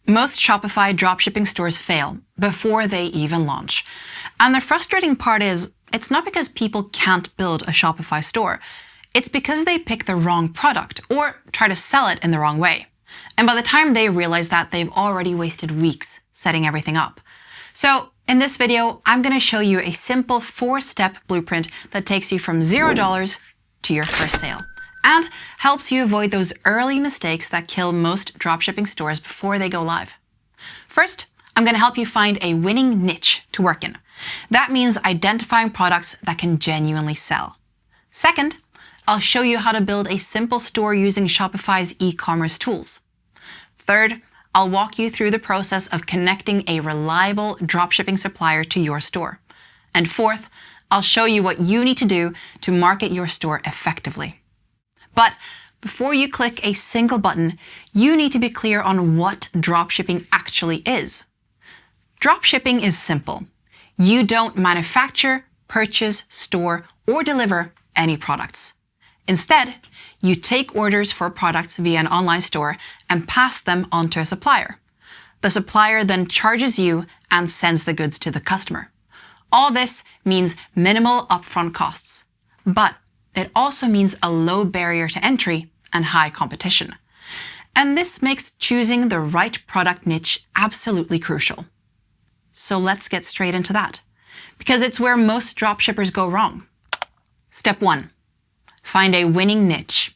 Most Shopify dropshipping stores fail before they even launch. And the frustrating part is, it's not because people can't build a Shopify store. It's because they pick the wrong product or try to sell it in the wrong way. And by the time they realize that, they've already wasted weeks setting everything up. So in this video, I'm going to show you a simple 4-step blueprint that takes you from $0 to your first sale and helps you avoid those early mistakes that kill most dropshipping stores before they go live. First, I'm going to help you find a winning niche to work in. That means identifying products that can genuinely sell. Second, I'll show you how to build a simple store using Shopify's e-commerce tools. Third, I'll walk you through the process of connecting a reliable dropshipping supplier to your store. And fourth, I'll show you what you need to do to market your store effectively. But before you click a single button, you need to be clear on what dropshipping actually is. Dropshipping is simple. You don't manufacture, purchase, store, or deliver any products. Instead, you take orders for products via an online store and pass them on to a supplier. The supplier then charges you and sends the goods to the customer. All this means minimal upfront costs, but it also means a low barrier to entry and high competition. And this makes choosing the right product niche absolutely crucial. So let's get straight into that, because it's where most dropshippers go wrong. Step 1. Find a winning niche.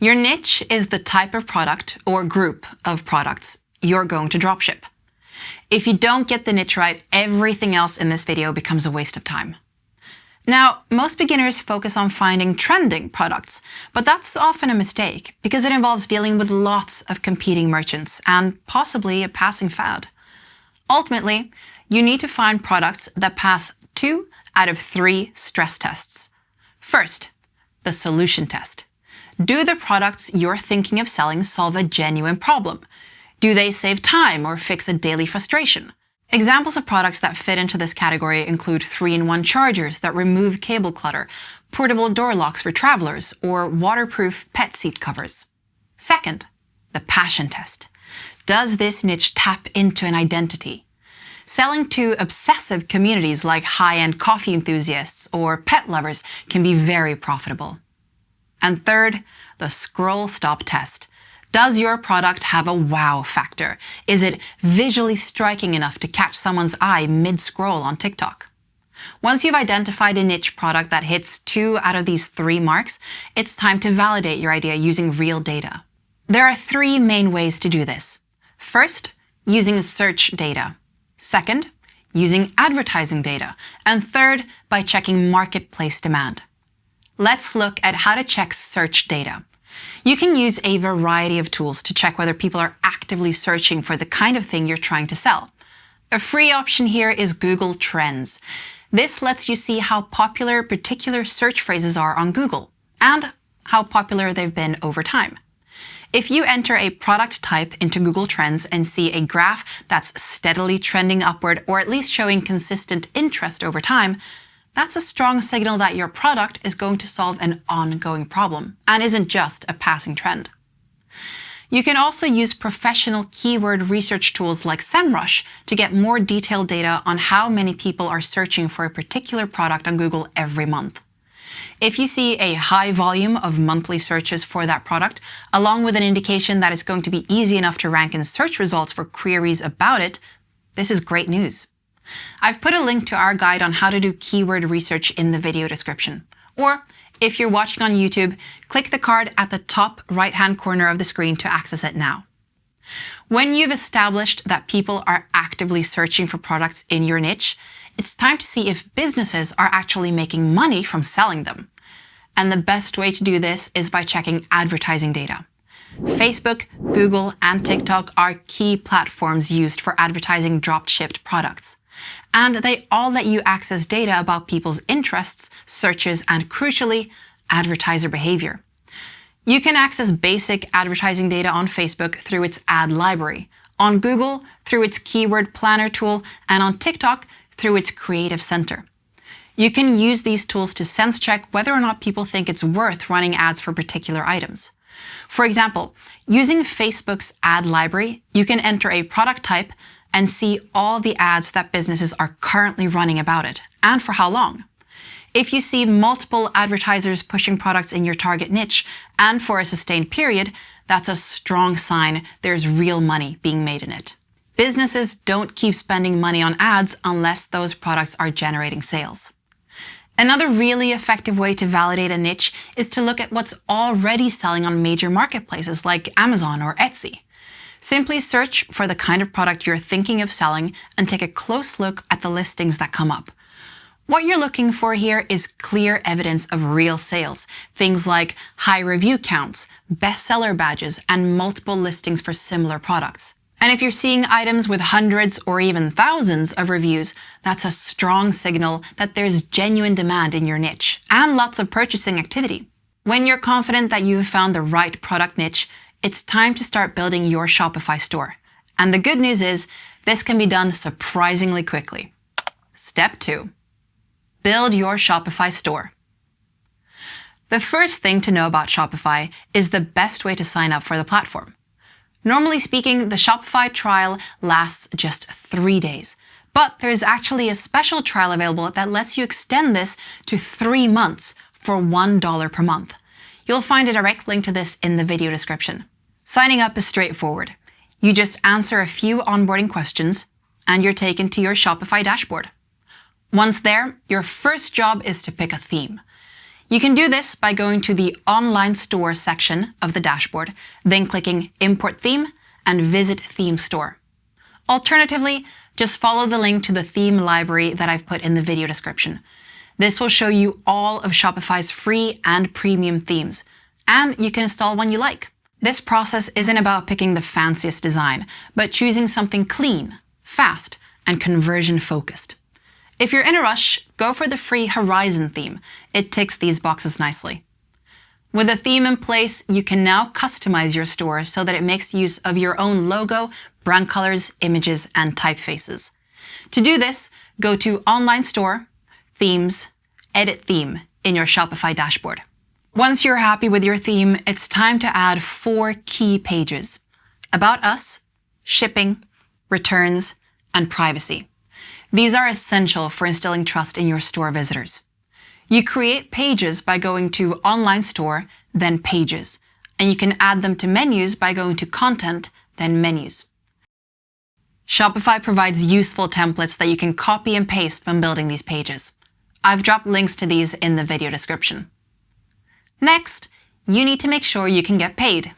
Your niche is the type of product or group of products you're going to dropship. If you don't get the niche right, everything else in this video becomes a waste of time. Now, most beginners focus on finding trending products, but that's often a mistake because it involves dealing with lots of competing merchants and possibly a passing fad. Ultimately, you need to find products that pass 2 out of 3 stress tests. First, the solution test. Do the products you're thinking of selling solve a genuine problem? Do they save time or fix a daily frustration? Examples of products that fit into this category include 3-in-1 chargers that remove cable clutter, portable door locks for travelers, or waterproof pet seat covers. Second, the passion test. Does this niche tap into an identity? Selling to obsessive communities like high-end coffee enthusiasts or pet lovers can be very profitable. And third, the scroll stop test. Does your product have a wow factor? Is it visually striking enough to catch someone's eye mid-scroll on TikTok? Once you've identified a niche product that hits 2 out of these 3 marks, it's time to validate your idea using real data. There are 3 main ways to do this. First, using search data. Second, using advertising data. And third, by checking marketplace demand. Let's look at how to check search data. You can use a variety of tools to check whether people are actively searching for the kind of thing you're trying to sell. A free option here is Google Trends. This lets you see how popular particular search phrases are on Google and how popular they've been over time. If you enter a product type into Google Trends and see a graph that's steadily trending upward or at least showing consistent interest over time, that's a strong signal that your product is going to solve an ongoing problem and isn't just a passing trend. You can also use professional keyword research tools like SEMrush to get more detailed data on how many people are searching for a particular product on Google every month. If you see a high volume of monthly searches for that product, along with an indication that it's going to be easy enough to rank in search results for queries about it, this is great news. I've put a link to our guide on how to do keyword research in the video description. Or if you're watching on YouTube, click the card at the top right-hand corner of the screen to access it now. When you've established that people are actively searching for products in your niche, it's time to see if businesses are actually making money from selling them. And the best way to do this is by checking advertising data. Facebook, Google, and TikTok are key platforms used for advertising drop-shipped products. And they all let you access data about people's interests, searches, and crucially, advertiser behavior. You can access basic advertising data on Facebook through its ad library, on Google through its keyword planner tool, and on TikTok through its creative center. You can use these tools to sense check whether or not people think it's worth running ads for particular items. For example, using Facebook's ad library, you can enter a product type and see all the ads that businesses are currently running about it, and for how long. If you see multiple advertisers pushing products in your target niche and for a sustained period, that's a strong sign there's real money being made in it. Businesses don't keep spending money on ads unless those products are generating sales. Another really effective way to validate a niche is to look at what's already selling on major marketplaces like Amazon or Etsy. Simply search for the kind of product you're thinking of selling and take a close look at the listings that come up. What you're looking for here is clear evidence of real sales, things like high review counts, bestseller badges, and multiple listings for similar products. And if you're seeing items with hundreds or even thousands of reviews, that's a strong signal that there's genuine demand in your niche and lots of purchasing activity. When you're confident that you've found the right product niche, it's time to start building your Shopify store. And the good news is, this can be done surprisingly quickly. Step 2. Build your Shopify store. The first thing to know about Shopify is the best way to sign up for the platform. Normally speaking, the Shopify trial lasts just 3 days, but there's actually a special trial available that lets you extend this to 3 months for $1 per month. You'll find a direct link to this in the video description. Signing up is straightforward. You just answer a few onboarding questions, and you're taken to your Shopify dashboard. Once there, your first job is to pick a theme. You can do this by going to the online store section of the dashboard, then clicking Import Theme and Visit Theme Store. Alternatively, just follow the link to the theme library that I've put in the video description. This will show you all of Shopify's free and premium themes, and you can install one you like. This process isn't about picking the fanciest design, but choosing something clean, fast, and conversion-focused. If you're in a rush, go for the free Horizon theme. It ticks these boxes nicely. With a theme in place, you can now customize your store so that it makes use of your own logo, brand colors, images, and typefaces. To do this, go to Online Store, Themes, Edit Theme in your Shopify dashboard. Once you're happy with your theme, it's time to add 4 key pages: About Us, Shipping, Returns, and Privacy. These are essential for instilling trust in your store visitors. You create pages by going to Online Store, then Pages, and you can add them to menus by going to Content, then Menus. Shopify provides useful templates that you can copy and paste when building these pages. I've dropped links to these in the video description. Next, you need to make sure you can get paid.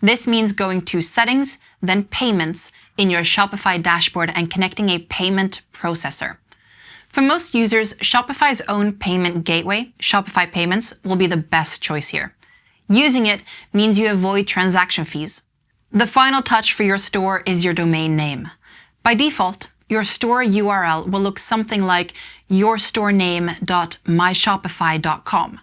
This means going to Settings, then Payments in your Shopify dashboard and connecting a payment processor. For most users, Shopify's own payment gateway, Shopify Payments, will be the best choice here. Using it means you avoid transaction fees. The final touch for your store is your domain name. By default, your store URL will look something like yourstorename.myshopify.com.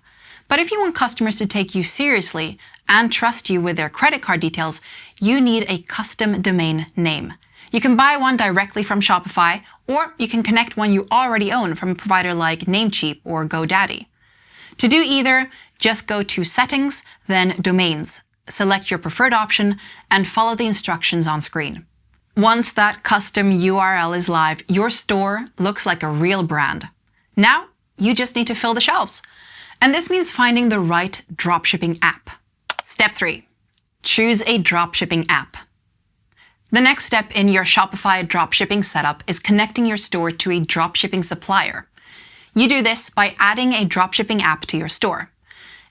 But if you want customers to take you seriously and trust you with their credit card details, you need a custom domain name. You can buy one directly from Shopify, or you can connect one you already own from a provider like Namecheap or GoDaddy. To do either, just go to Settings, then Domains, select your preferred option, and follow the instructions on screen. Once that custom URL is live, your store looks like a real brand. Now, you just need to fill the shelves. And this means finding the right dropshipping app. Step 3. Choose a dropshipping app. The next step in your Shopify dropshipping setup is connecting your store to a dropshipping supplier. You do this by adding a dropshipping app to your store.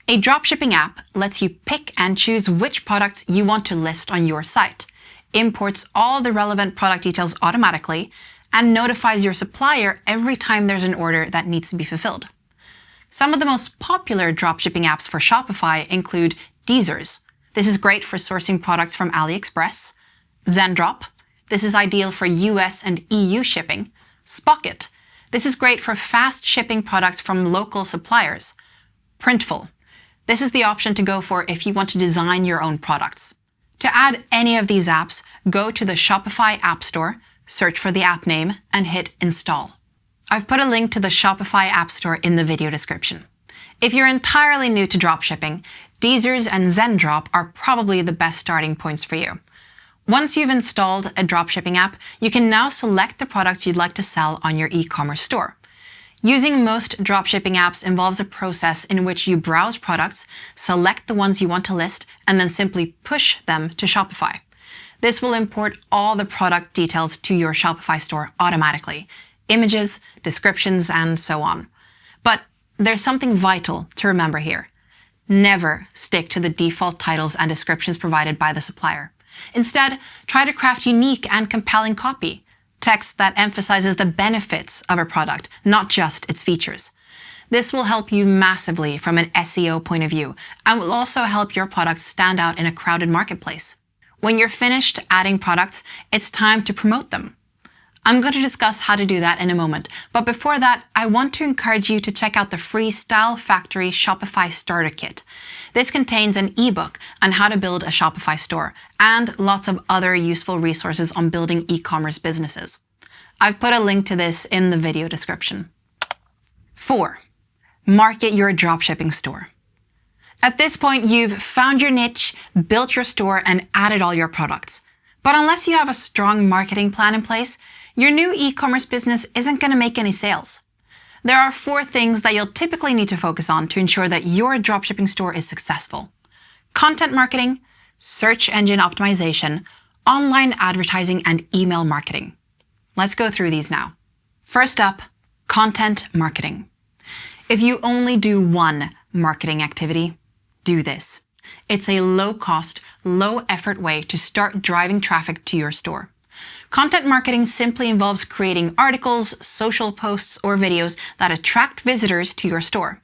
A dropshipping app lets you pick and choose which products you want to list on your site, imports all the relevant product details automatically, and notifies your supplier every time there's an order that needs to be fulfilled. Some of the most popular dropshipping apps for Shopify include Deezers. This is great for sourcing products from AliExpress. Zendrop. This is ideal for US and EU shipping. Spocket. This is great for fast shipping products from local suppliers. Printful. This is the option to go for if you want to design your own products. To add any of these apps, go to the Shopify App Store, search for the app name, and hit Install. I've put a link to the Shopify App Store in the video description. If you're entirely new to dropshipping, Deezers and Zendrop are probably the best starting points for you. Once you've installed a dropshipping app, you can now select the products you'd like to sell on your e-commerce store. Using most dropshipping apps involves a process in which you browse products, select the ones you want to list, and then simply push them to Shopify. This will import all the product details to your Shopify store automatically: images, descriptions, and so on. But there's something vital to remember here. Never stick to the default titles and descriptions provided by the supplier. Instead, try to craft unique and compelling copy, text that emphasizes the benefits of a product, not just its features. This will help you massively from an SEO point of view and will also help your product stand out in a crowded marketplace. When you're finished adding products, it's time to promote them. I'm going to discuss how to do that in a moment, but before that, I want to encourage you to check out the free Style Factory Shopify Starter Kit. This contains an ebook on how to build a Shopify store and lots of other useful resources on building e-commerce businesses. I've put a link to this in the video description. 4. Market your dropshipping store. At this point, you've found your niche, built your store, and added all your products. But unless you have a strong marketing plan in place, your new e-commerce business isn't going to make any sales. There are 4 things that you'll typically need to focus on to ensure that your dropshipping store is successful: content marketing, search engine optimization, online advertising, and email marketing. Let's go through these now. First up, content marketing. If you only do one marketing activity, do this. It's a low-cost, low-effort way to start driving traffic to your store. Content marketing simply involves creating articles, social posts, or videos that attract visitors to your store.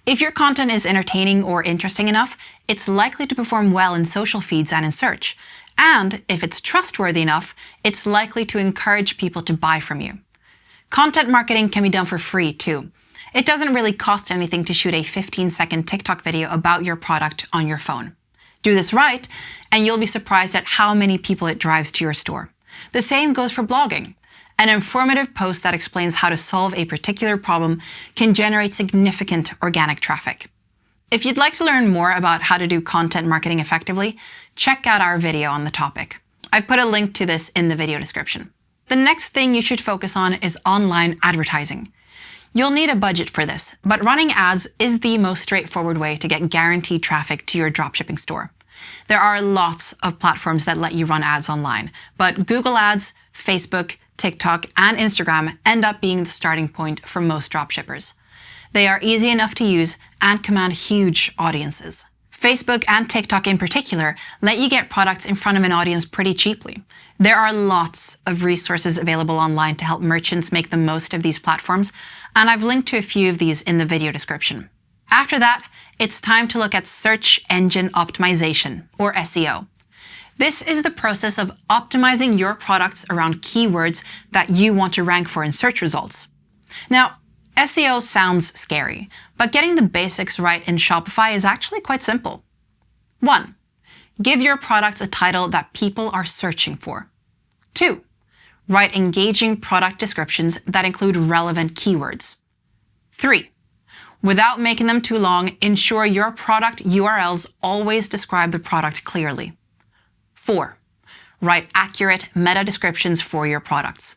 If your content is entertaining or interesting enough, it's likely to perform well in social feeds and in search. And if it's trustworthy enough, it's likely to encourage people to buy from you. Content marketing can be done for free too. It doesn't really cost anything to shoot a 15-second TikTok video about your product on your phone. Do this right, and you'll be surprised at how many people it drives to your store. The same goes for blogging. An informative post that explains how to solve a particular problem can generate significant organic traffic. If you'd like to learn more about how to do content marketing effectively, check out our video on the topic. I've put a link to this in the video description. The next thing you should focus on is online advertising. You'll need a budget for this, but running ads is the most straightforward way to get guaranteed traffic to your dropshipping store. There are lots of platforms that let you run ads online, but Google Ads, Facebook, TikTok, and Instagram end up being the starting point for most dropshippers. They are easy enough to use and command huge audiences. Facebook and TikTok in particular let you get products in front of an audience pretty cheaply. There are lots of resources available online to help merchants make the most of these platforms, and I've linked to a few of these in the video description. After that, it's time to look at search engine optimization, or SEO. This is the process of optimizing your products around keywords that you want to rank for in search results. Now, SEO sounds scary, but getting the basics right in Shopify is actually quite simple. 1. Give your products a title that people are searching for. 2. Write engaging product descriptions that include relevant keywords. 3. Without making them too long, ensure your product URLs always describe the product clearly. 4. Write accurate meta descriptions for your products.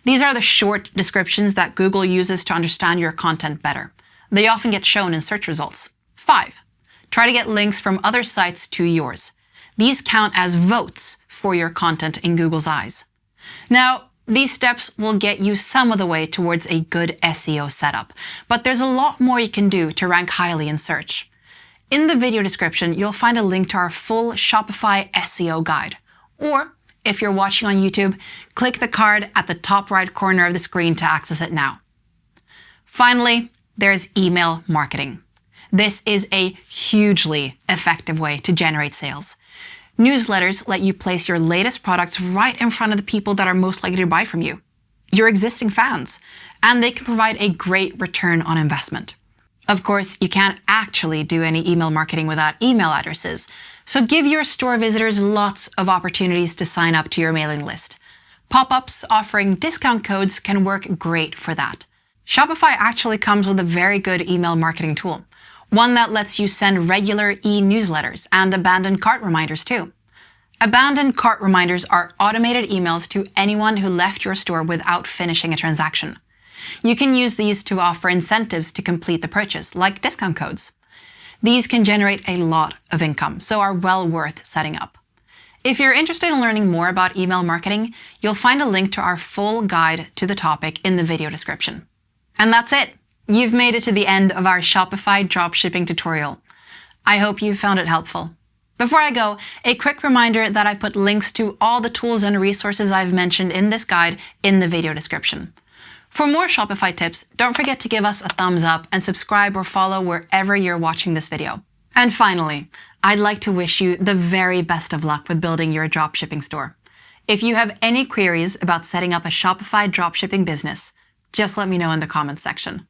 These are the short descriptions that Google uses to understand your content better. They often get shown in search results. 5. Try to get links from other sites to yours. These count as votes for your content in Google's eyes. Now, these steps will get you some of the way towards a good SEO setup, but there's a lot more you can do to rank highly in search. In the video description, you'll find a link to our full Shopify SEO guide. Or, if you're watching on YouTube, click the card at the top right corner of the screen to access it now. Finally, there's email marketing. This is a hugely effective way to generate sales. Newsletters let you place your latest products right in front of the people that are most likely to buy from you, your existing fans, and they can provide a great return on investment. Of course, you can't actually do any email marketing without email addresses, so give your store visitors lots of opportunities to sign up to your mailing list. Pop-ups offering discount codes can work great for that. Shopify actually comes with a very good email marketing tool. one that lets you send regular e-newsletters and abandoned cart reminders too. Abandoned cart reminders are automated emails to anyone who left your store without finishing a transaction. You can use these to offer incentives to complete the purchase, like discount codes. These can generate a lot of income, so are well worth setting up. If you're interested in learning more about email marketing, you'll find a link to our full guide to the topic in the video description. And that's it. You've made it to the end of our Shopify dropshipping tutorial. I hope you found it helpful. Before I go, a quick reminder that I put links to all the tools and resources I've mentioned in this guide in the video description. For more Shopify tips, don't forget to give us a thumbs up and subscribe or follow wherever you're watching this video. And finally, I'd like to wish you the very best of luck with building your dropshipping store. If you have any queries about setting up a Shopify dropshipping business, just let me know in the comments section.